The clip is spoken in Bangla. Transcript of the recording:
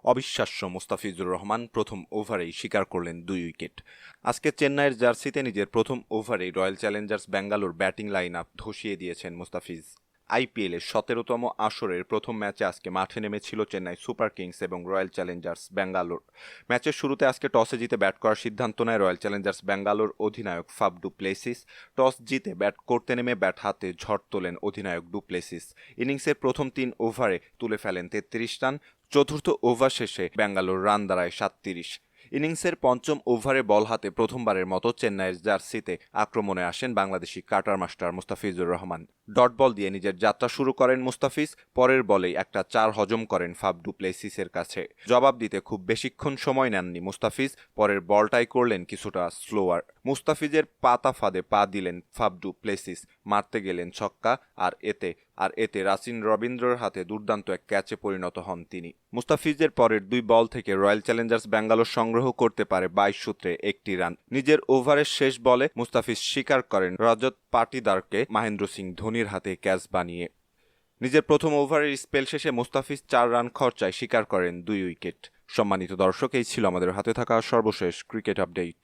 অবিশ্বাস্য মুস্তাফিজুর রহমান প্রথম ওভারেই শিকার করলেন 2 উইকেট। আজকে চেন্নাইয়ের জার্সিতে নিজের প্রথম ওভারেই Royal Challengers Bangalore batting line up ধসিয়ে দিয়েছেন মুস্তাফিজ। আইপিএলের 17তম আসরের প্রথম ম্যাচে আজকে মাঠে নেমেছিল চেন্নাই সুপার কিংস এবং রয়্যাল চ্যালেঞ্জার্স ব্যাঙ্গালোর। ম্যাচের শুরুতে আজকে টসে জিতে ব্যাট করার সিদ্ধান্ত নেয় রয়্যাল চ্যালেঞ্জার্স ব্যাঙ্গালোর অধিনায়ক ফাফ ডু প্লেসিস। টস জিতে ব্যাট করতে নেমে ব্যাট হাতে ঝড় তোলেন অধিনায়ক ডু প্লেসিস। ইনিংসের প্রথম 3 ওভারে তুলে ফেলেন 33 রান। চতুর্থ ওভার শেষে ব্যাঙ্গালোর রান দাঁড়ায় 37। ইনিংসের পঞ্চম ওভারে বল হাতে প্রথমবারের মতো চেন্নাইয়ের জার্সিতে আক্রমণে আসেন Bangladeshi cutter master Mustafizur Rahman. Dot ball দিয়ে নিজের যাত্রা শুরু করেন মুস্তাফিজ। পরের বলেই একটা 4 হজম করেন ফাফ ডু প্লেসিসের কাছে। জবাব দিতে খুব বেশিক্ষণ সময় নেননি মুস্তাফিজ। পরের বলটাই করলেন কিছুটা স্লোয়ার। মুস্তাফিজের পাতা ফাঁদে পা দিলেন ফাফ ডু প্লেসিস। মারতে গেলেন ছক্কা, আর এতে রাচিন রবীন্দ্রর হাতে দুর্দান্ত এক ক্যাচে পরিণত হন তিনি। মুস্তাফিজের পরের 2 বল থেকে রয়্যাল চ্যালেঞ্জার্স ব্যাঙ্গালোর সংগ্রহ করতে পারে 22 সূত্রে 1টি রান। নিজের ওভারের শেষ বলে মুস্তাফিজ স্বীকার করেন রজত পাটিদারকে মহেন্দ্র সিং ধোনির হাতে ক্যাচ বানিয়ে। নিজের প্রথম ওভারের স্পেল শেষে মুস্তাফিজ 4 রান খরচায় শিকার করেন 2 উইকেট। সম্মানিত দর্শক, এই ছিল আমাদের হাতে থাকা সর্বশেষ ক্রিকেট আপডেট।